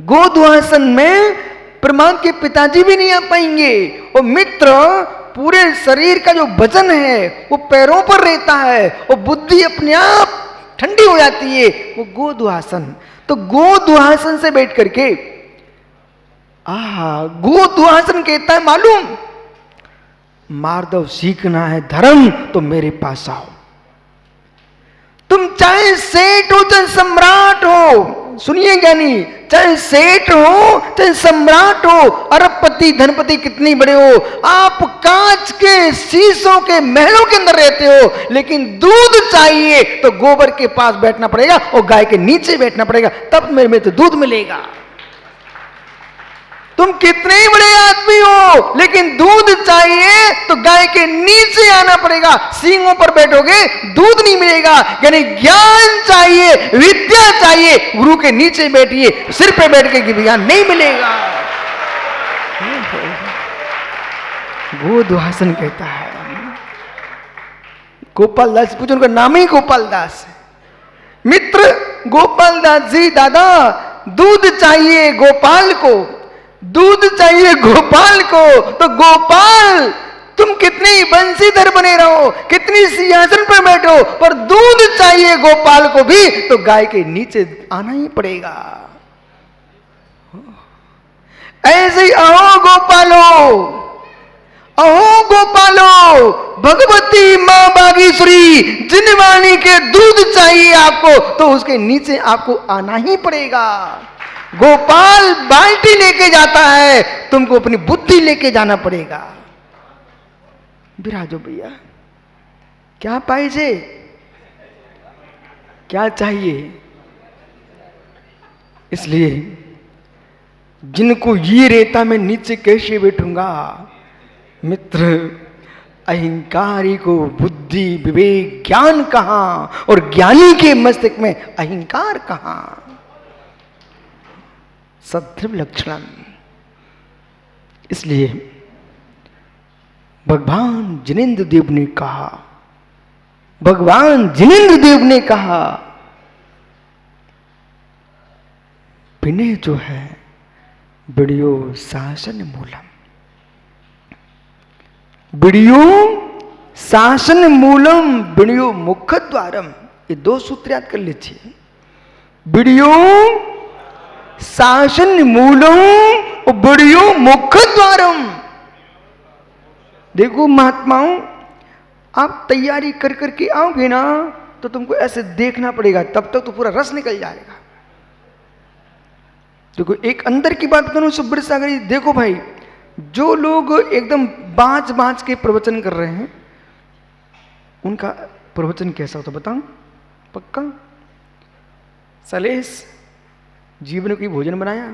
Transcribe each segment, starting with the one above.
गोधुआसन में परमात्मा के पिताजी भी नहीं आ पाएंगे। और मित्र, पूरे शरीर का जो वजन है वो पैरों पर रहता है और बुद्धि अपने आप ठंडी हो जाती है, वो गोधुआसन। तो गोधुआसन से बैठ करके गोधुआसन कहता है मालूम, मार्दव सीखना है धर्म तो मेरे पास आओ। तुम चाहे सेठ हो चाहे सम्राट हो, सुनिए ज्ञानी, चाहे सेठ हो चाहे सम्राट हो, अरबपति धनपति कितनी बड़े हो, आप कांच के शीशों के महलों के अंदर रहते हो, लेकिन दूध चाहिए तो गोबर के पास बैठना पड़ेगा और गाय के नीचे बैठना पड़ेगा, तब मेरे में तो दूध मिलेगा। तुम कितने ही बड़े आदमी हो, लेकिन दूध चाहिए तो गाय के नीचे आना पड़ेगा, सींगों पर बैठोगे दूध नहीं मिलेगा। यानी ज्ञान चाहिए, विद्या चाहिए, गुरु के नीचे बैठिए, सिर पे बैठ के ज्ञान नहीं मिलेगा। गोधुआसन कहता है। गोपाल दास पूछो, उनका नाम ही गोपाल दास है। मित्र, गोपाल दास जी, दादा दूध चाहिए गोपाल को, दूध चाहिए गोपाल को, तो गोपाल तुम कितने ही बंसीधर बने रहो, कितनी सिंहासन पर बैठो, पर दूध चाहिए गोपाल को भी तो गाय के नीचे आना ही पड़ेगा। ऐसे ही अहो गोपालो, अहो गोपालो, भगवती मां बागेश्वरी जिन वाणी के दूध चाहिए आपको तो उसके नीचे आपको आना ही पड़ेगा। गोपाल बाल्टी लेके जाता है, तुमको अपनी बुद्धि लेके जाना पड़ेगा। बिराजो भैया, क्या पाइजे, क्या चाहिए? इसलिए जिनको ये रहता मैं नीचे कैसे बैठूंगा, मित्र अहंकारी को बुद्धि विवेक ज्ञान कहां, और ज्ञानी के मस्तिष्क में अहंकार कहां? सद्रव लक्षण। इसलिए भगवान जिनेन्द्र देव ने कहा, भगवान जिनेन्द्र देव ने कहा, विनय जो है विड़ियो शासन मूलम, विड़ियो शासन मूलम विड़ियो मुख द्वारम। ये दो सूत्र याद कर लीजिए, विड़ियो शासन मूलम और विड़ियो मुख द्वारम। देखो महात्माओं, आप तैयारी कर करके आओगे ना तो तुमको ऐसे देखना पड़ेगा, तब तक तो पूरा रस निकल जाएगा। देखो एक अंदर की बात करूं सुब्रत सागर जी, देखो भाई, जो लोग एकदम बाँच बाँच के प्रवचन कर रहे हैं उनका प्रवचन कैसा होता बताऊं? पक्का सलेस जीवन की भोजन बनाया,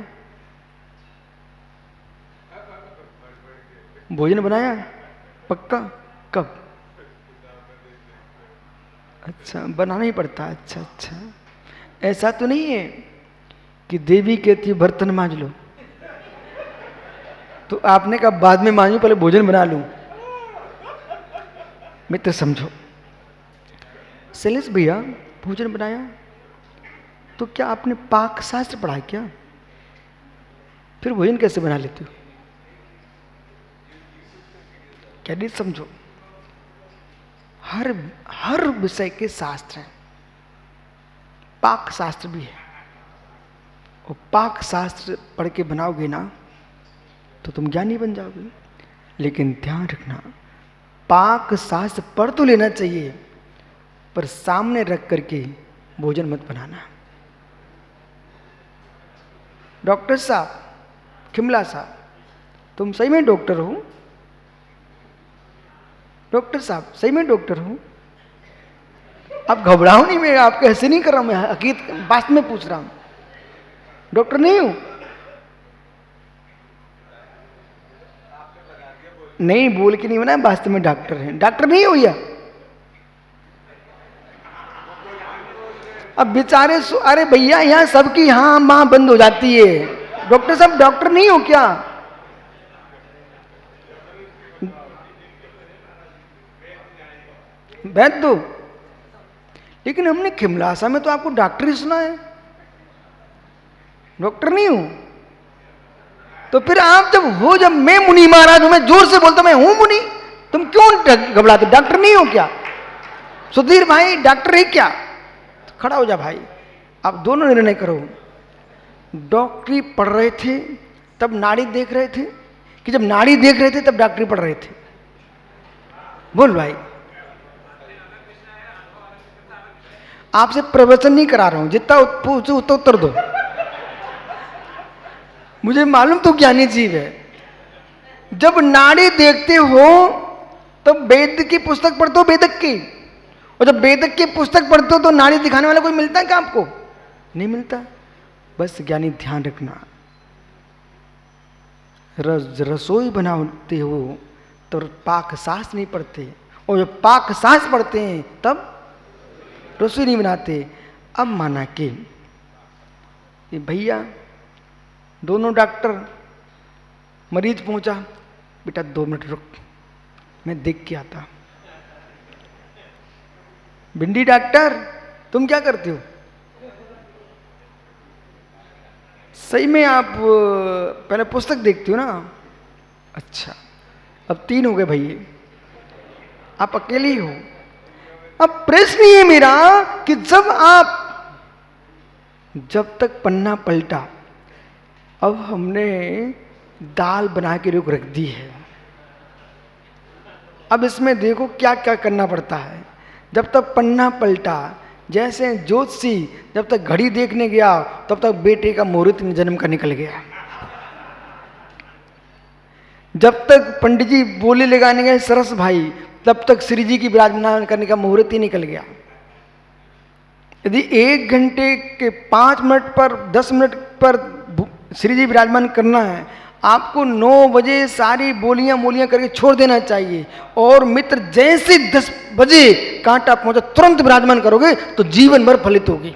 भोजन बनाया पक्का? कब? अच्छा, बनाना ही पड़ता। अच्छा अच्छा, ऐसा तो नहीं है कि देवी कहती बर्तन मांज लो तो आपने कहा बाद में मांजू, पहले भोजन बना लूं। मित्र समझो, सैलेश भैया भोजन बनाया तो क्या आपने पाक शास्त्र पढ़ा क्या? फिर भोजन कैसे बना लेते हो? क्या नहीं समझो, हर विषय के शास्त्र हैं, पाक शास्त्र भी है, और पाक शास्त्र पढ़ के बनाओगे ना तो तुम ज्ञानी बन जाओगे। लेकिन ध्यान रखना, पाक शास्त्र पढ़ तो लेना चाहिए, पर सामने रख करके भोजन मत बनाना। डॉक्टर साहब, खिमला साहब, तुम सही में डॉक्टर हो? डॉक्टर साहब सही में डॉक्टर हो? आप घबराओ नहीं, मैं आपके ऐसे नहीं कर रहा हूं, मैं हकीकत बात में पूछ रहा हूं। डॉक्टर नहीं हूं? नहीं बोल के नहीं बना, वास्तव में डॉक्टर हैं। डॉक्टर नहीं हो या? अब बेचारे, अरे भैया यहाँ सबकी हाँ माँ बंद हो जाती है। डॉक्टर साहब डॉक्टर नहीं हो क्या? वैद्य दो, लेकिन हमने खिमलासा में तो आपको डॉक्टर ही सुना है, डॉक्टर नहीं हूं। तो फिर आप जब हो, जब मैं मुनि महाराज हूं, मैं जोर से बोलता मैं हूं मुनि, तुम क्यों घबराते? डॉक्टर नहीं हो क्या? सुधीर भाई डॉक्टर है क्या? खड़ा हो जा भाई, आप दोनों निर्णय करो। डॉक्टरी पढ़ रहे थे तब नाड़ी देख रहे थे, कि जब नाड़ी देख रहे थे तब डॉक्टरी पढ़ रहे थे? बोल भाई। आपसे प्रवचन नहीं करा रहा हूं, जितना पूछो उतना उत्तर दो। मुझे मालूम तो ज्ञानी जीव है। जब नाड़ी देखते हो तब वेद की पुस्तक पढ़ते हो, वेदक की, और जब वेदक की पुस्तक पढ़ते हो तो नाड़ी दिखाने वाला कोई मिलता है क्या आपको? नहीं मिलता। बस ज्ञानी ध्यान रखना, रसोई बनाते हो तो पाक शास्त्र नहीं पढ़ते, और जब पाक शास्त्र पढ़ते हैं तब रसोई नहीं बनाते। अब माना कि ये भैया दोनों डॉक्टर, मरीज पहुंचा, बेटा 2 मिनट रुक, मैं देख के आता। भिंडी डॉक्टर तुम क्या करते हो? सही में आप पहले पुस्तक देखते हो ना? अच्छा, अब 3 हो गए भैया, आप अकेले ही हो। अब प्रश्न ये मेरा कि जब तक पन्ना पलटा, अब हमने दाल बना के रख दी है। अब इसमें देखो क्या क्या करना पड़ता है। जब तक पन्ना पलटा, जैसे ज्योतिषी जब तक घड़ी देखने गया तब तक बेटे का मुहूर्त जन्म का निकल गया। जब तक पंडित जी बोले लगाने गए सरस भाई, तब तक श्री जी की विराजमान करने का मुहूर्त ही निकल गया। यदि 1 घंटे के 5 मिनट पर 10 मिनट पर श्री जी विराजमान करना है, आपको 9 बजे सारी बोलियां मोलियां करके छोड़ देना चाहिए, और मित्र जैसे 10 बजे कांटा पहुंचा तुरंत विराजमान करोगे तो जीवन भर फलित होगी।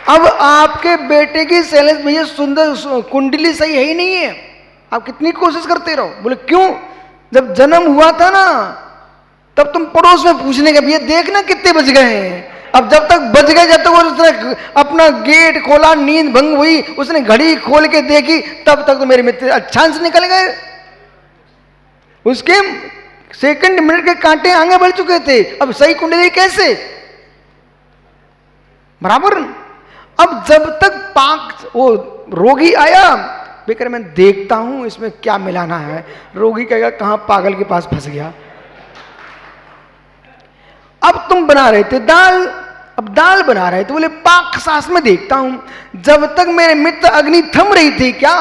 अब आपके बेटे की शैलेश भैया सुंदर कुंडली सही है ही नहीं है, आप कितनी कोशिश करते रहो। बोले क्यों? जब जन्म हुआ था ना तब तुम पड़ोस में पूछने के भैया देखना कितने बज गए हैं। अब जब तक बज गए, जब तक उसने अपना गेट खोला, नींद भंग हुई, उसने घड़ी खोल के देखी, तब तक तो मेरे मित्र अच्छा से निकल गए। उसके सेकंड मिनट के कांटे आगे बढ़ चुके थे। अब सही कुंडली कैसे? बराबर। अब जब तक वो रोगी आया, बेकर मैं देखता हूं इसमें क्या मिलाना है। रोगी कहेगा कहां पागल के पास फंस गया। अब तुम बना रहे थे दाल, अब दाल बना रहे थे, बोले पाक सास में देखता हूं। जब तक मेरे मित्र अग्नि थम रही थी क्या,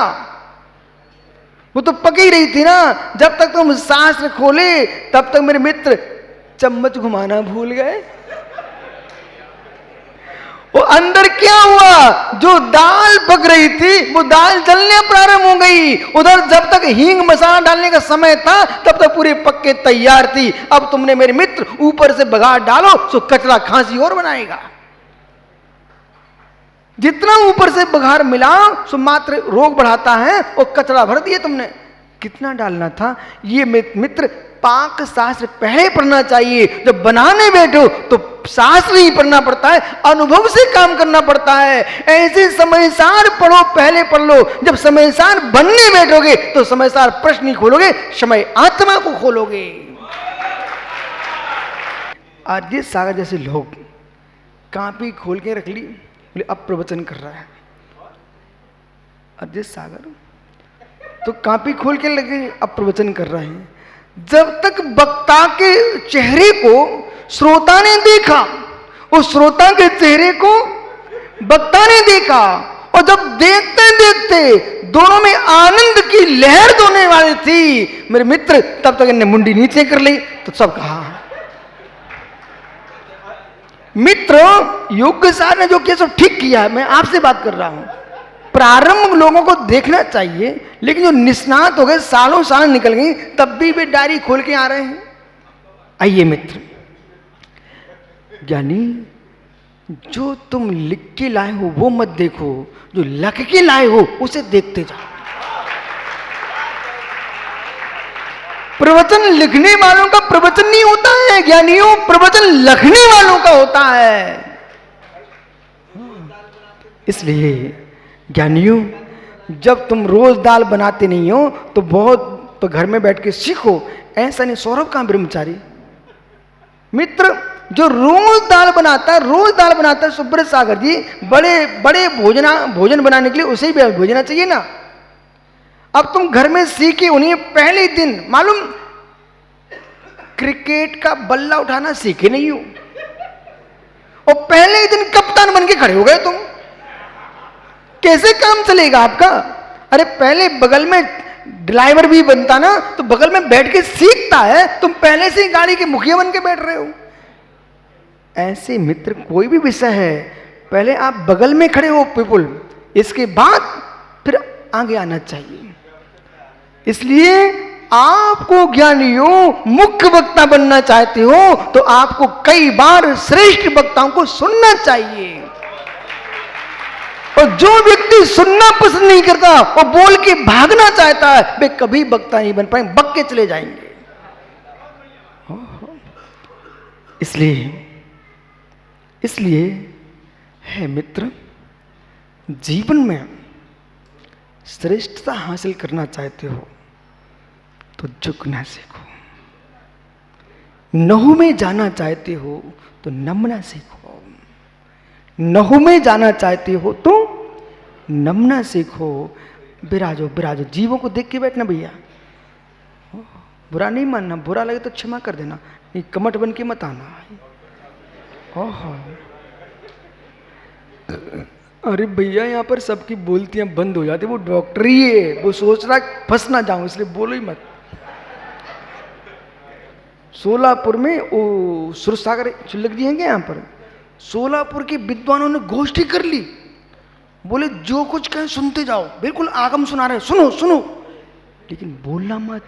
वो तो पक ही रही थी ना। जब तक तुम शास्त्र खोले तब तक मेरे मित्र चम्मच घुमाना भूल गए। वो अंदर क्या हुआ? जो दाल पक रही थी वो दाल जलने प्रारंभ हो गई। उधर जब तक हींग मसाला डालने का समय था तब तक पूरी पक के तैयार थी। अब तुमने मेरे मित्र ऊपर से बघार डालो तो कचरा खांसी और बनाएगा। जितना ऊपर से बघार मिलाओ सो मात्र रोग बढ़ाता है, और कचरा भर दिए तुमने। कितना डालना था? ये मित्र पाक शास्त्र पहले पढ़ना चाहिए। जब बनाने बैठो तो शास्त्र ही पढ़ना पड़ता है, अनुभव से काम करना पड़ता है। ऐसे समयसार पढ़ो, पहले पढ़ लो। जब समयसार बनने बैठोगे तो समयसार प्रश्न नहीं खोलोगे, समय आत्मा को खोलोगे। आर्य सागर जैसे लोग कापी खोल के रख ली, बोले अब प्रवचन कर रहा है आर्य सागर, तो कापी खोल के लगे अब प्रवचन कर रहे हैं। जब तक वक्ता के चेहरे को श्रोता ने देखा, उस श्रोता के चेहरे को वक्ता ने देखा, और जब देखते देखते दोनों में आनंद की लहर दोने वाली थी मेरे मित्र, तब तक इन्हें मुंडी नीचे कर ली। तो सब कहा मित्र योग्यसार ने जो किया सब ठीक किया। मैं आपसे बात कर रहा हूं, प्रारंभ लोगों को देखना चाहिए, लेकिन जो निष्णात हो गए, सालों साल निकल गई, तब भी वे डायरी खोल के आ रहे हैं। आइए मित्र, ज्ञानी जो तुम लिख के लाए हो वो मत देखो, जो लख के लाए हो उसे देखते जाओ। प्रवचन लिखने वालों का प्रवचन नहीं होता है ज्ञानियों, प्रवचन लिखने वालों का होता है। इसलिए ज्ञानियों जब तुम रोज दाल बनाते नहीं हो तो बहुत तो घर में बैठ के सीखो। ऐसा नहीं। सौरभ कहां ब्रह्मचारी मित्र जो रोज दाल बनाता है सुब्रत सागर जी, बड़े बड़े भोजन बनाने के लिए उसे ही भेजना चाहिए ना। अब तुम घर में सीखे उन्हें, पहले दिन मालूम क्रिकेट का बल्ला उठाना सीखे नहीं हो और पहले ही दिन कप्तान बन के खड़े हो गए तुम। कैसे काम चलेगा आपका? अरे पहले बगल में ड्राइवर भी बनता ना तो बगल में बैठ के सीखता है, तुम पहले से ही गाड़ी के मुखिया बन के बैठ रहे हो। ऐसे मित्र कोई भी विषय है पहले आप बगल में खड़े हो पीपुल, इसके बाद फिर आगे आना चाहिए। इसलिए आपको ज्ञानियों मुख्य वक्ता बनना चाहते हो तो आपको कई बार श्रेष्ठ वक्ताओं को सुनना चाहिए। और जो व्यक्ति सुनना पसंद नहीं करता वो बोल के भागना चाहता है, वे कभी वक्ता नहीं बन पाएंगे, बक के चले जाएंगे। इसलिए है मित्र, जीवन में श्रेष्ठता हासिल करना चाहते हो तो झुकना सीखो। नहु में जाना चाहते हो तो नमना सीखो। नहु में जाना चाहते हो तो नमना सीखो। विराजो विराजो, जीवों को देख के बैठना भैया, बुरा नहीं मानना, बुरा लगे तो क्षमा कर देना, ये कमट बन के मत आना। ओहो अरे भैया यहाँ पर सबकी बोलतियां बंद हो जाती, वो डॉक्टर ही है, वो सोच रहा फंस ना जाऊं इसलिए बोलो ही मत। सोलापुर में वो सुरसागर चुल्लक जी हैं क्या यहाँ पर, सोलापुर के विद्वानों ने गोष्ठी कर ली, बोले जो कुछ कहें सुनते जाओ, बिल्कुल आगम सुना रहे, सुनो सुनो लेकिन बोलना मत।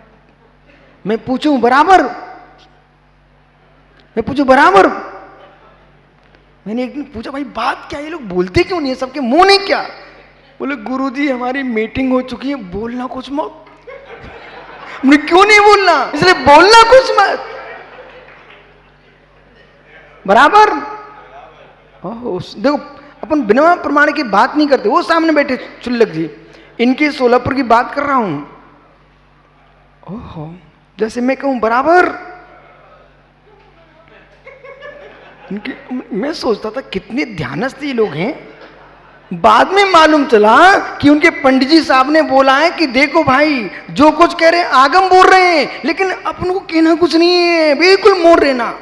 मैं पूछूं बराबर, मैंने एक दिन पूछा भाई बात क्या, ये लोग बोलते क्यों नहीं है, सबके मुंह नहीं क्या? बोले गुरुजी हमारी मीटिंग हो चुकी है, बोलना कुछ मत। मुझे क्यों नहीं बोलना, इसलिए बोलना कुछ मत, बराबर। देखो अपन बिना प्रमाण की बात नहीं करते, वो सामने बैठे चुल्लक जी, इनके सोलापुर की बात कर रहा हूं। ओहो जैसे मैं कहूं बराबर, मैं सोचता था कितने ध्यानस्थ ये लोग हैं। बाद में मालूम चला कि उनके पंडित जी साहब ने बोला है कि देखो भाई जो कुछ कह रहे हैं आगम बोल रहे हैं, लेकिन अपन को कहना कुछ नहीं है, बिल्कुल मोड़ रहना।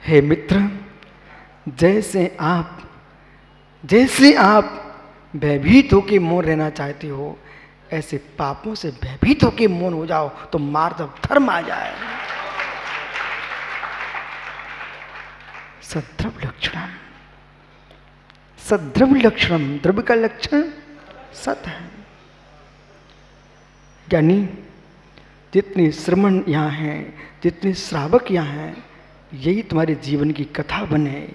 हे मित्र, जैसे आप भयभीत होकर मौन रहना चाहते हो, ऐसे पापों से भयभीत होकर मौन हो जाओ तो मार्दव धर्म आ जाए। सद्रव लक्षणम, द्रव्य का लक्षण सत है। यानी जितने श्रमण यहाँ हैं, जितने श्रावक यहाँ हैं, यही तुम्हारे जीवन की कथा बने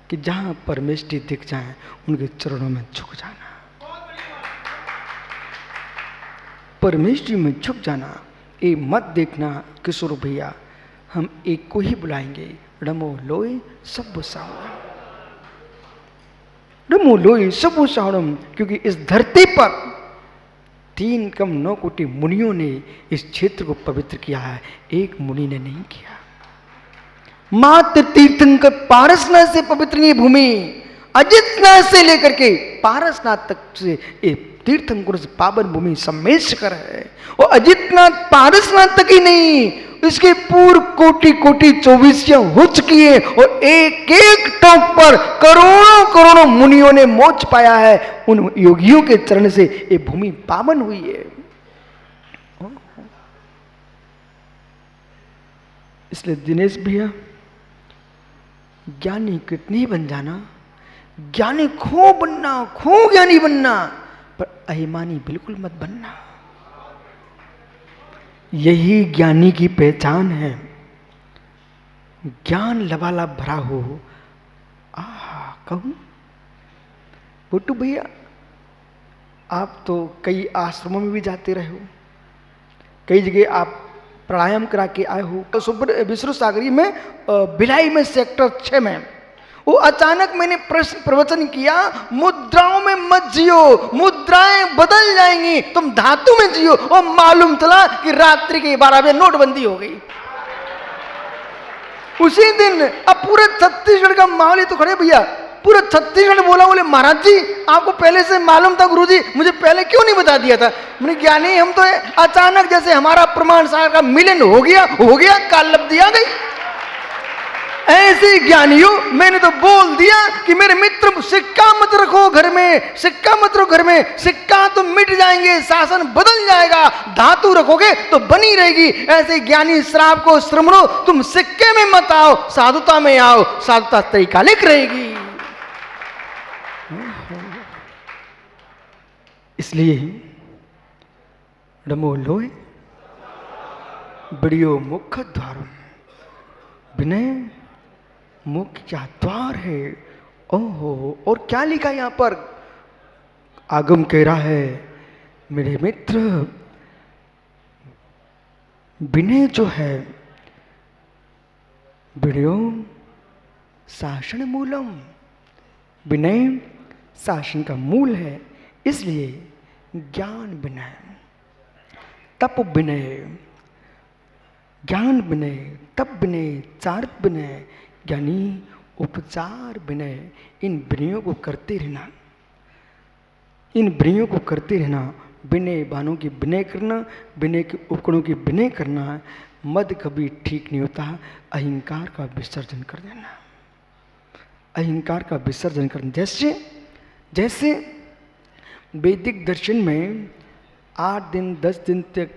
कि जहाँ परमेष्टि दिख जाए उनके चरणों में झुक जाना, परमेष्टि में झुक जाना। ये मत देखना किशोर भैया हम एक को ही बुलाएंगे, रमो लोई सब सावरम, रमो लोई सब सावरम, क्योंकि इस धरती पर 3 कम 9 कोटि मुनियों ने इस क्षेत्र को पवित्र किया है, एक मुनि ने नहीं किया। मात्र तीर्थंकर पारसनाथ से पवित्र नहीं भूमि, अजितनाथ से लेकर के पारसनाथ तक से तीर्थंकर से पावन भूमि सम्मेशकर है। और अजितनाथ पारसनाथ तक ही नहीं, इसके पूर्व कोटि कोटि 24 हो चुकी है और एक एक टोक पर करोड़ों करोड़ों मुनियों ने मोक्ष पाया है। उन योगियों के चरण से ये भूमि पावन हुई है। इसलिए दिनेश भैया ज्ञानी कितनी बन जाना, ज्ञानी खूब बनना, खूब ज्ञानी बनना, पर अभिमानी बिल्कुल मत बनना। यही ज्ञानी की पहचान है। ज्ञान लबालब भरा हो। कहूं बुट्टू भैया आप तो कई आश्रमों में भी जाते रहे हो, कई जगह आप प्राणायाम करा के आए हो। तो विश्व सागरी में भिलाई में सेक्टर 6 में वो अचानक मैंने प्रश्न प्रवचन किया, मुद्राओं में मत जियो, मुद्राएं बदल जाएंगी, तुम धातु में जियो। और मालूम चला कि रात्रि के 12 बजे नोटबंदी हो गई। उसी दिन अब पूरे छत्तीसगढ़ का माहौल ही तो खड़े भैया, पूरा छत्तीसगढ़ बोला, बोले महाराज जी आपको पहले से मालूम था गुरुजी, मुझे पहले क्यों नहीं बता दिया था। मैंने ज्ञानी हम तो अचानक जैसे हमारा प्रमाण सागर का मिलन हो गया काल लब्धि आ गई। ऐसे ज्ञानियों मैंने तो बोल दिया कि मेरे मित्र सिक्का मत रखो घर में, सिक्का मत रखो घर में, सिक्का तो मिट जाएंगे, शासन बदल जाएगा, धातु रखोगे तो बनी रहेगी। ऐसे ज्ञानी श्राप को श्रमणो, तुम सिक्के में मत आओ, साधुता में आओ, साधुता त्रैकालिक रहेगी। इसलिए नमो लोय बड़ियो मुख द्वारम, विनय मुख्य क्या द्वार है। ओहो, और क्या लिखा यहां पर, आगम कह रहा है मेरे मित्र विनय जो है विनयो शासन मूलम, विनय शासन का मूल है। इसलिए ज्ञान विनय, तप विनय, ज्ञान विनय, तप विनय, चारित्र विनय, यानी उपचार विनय, इन विनयों को करते रहना, इन विनयों को करते रहना। विनय बानों की विनय करना, विनय के उपकरणों की विनय करना। मद कभी ठीक नहीं होता, अहंकार का विसर्जन कर देना, अहंकार का विसर्जन करना। जैसे वैदिक दर्शन में 8 दिन 10 दिन तक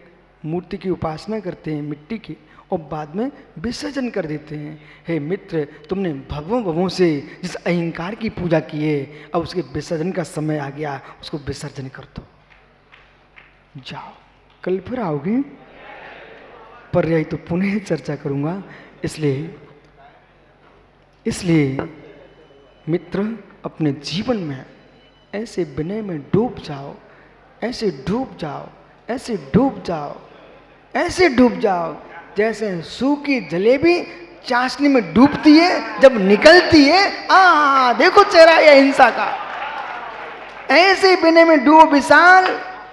मूर्ति की उपासना करते हैं मिट्टी की, और बाद में विसर्जन कर देते हैं। हे मित्र, तुमने भवों से जिस अहंकार की पूजा की है, अब उसके विसर्जन का समय आ गया, उसको विसर्जन कर दो। जाओ, कल फिर आओगे, पर्याय तो पुनः चर्चा करूंगा। इसलिए मित्र अपने जीवन में ऐसे विनय में डूब जाओ, ऐसे डूब जाओ, ऐसे डूब जाओ, ऐसे डूब जाओ जैसे सूखी जलेबी चाशनी में डूबती है, जब निकलती है देखो चेहरा है अहिंसा का। ऐसे विनय में डूबो विशाल,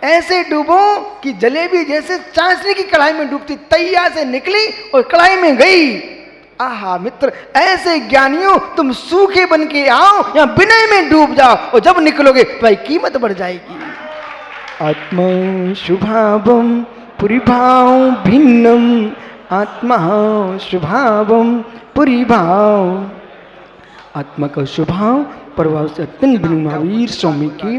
ऐसे डूबो कि जलेबी जैसे चाशनी की कढ़ाई में डूबती, तैया से निकली और कढ़ाई में गई। आहा मित्र, ऐसे ज्ञानियों तुम सूखे बन के आओ या विनय में डूब जाओ, और जब निकलोगे तुम्हारी कीमत बढ़ जाएगी। आत्मा शुभावम पुरीभाव भिन्नम, आत्मा स्वभावम पुरीभाव, आत्मा का स्वभाव प्रभाव से अत्यंत भिन्न। महावीर स्वामी की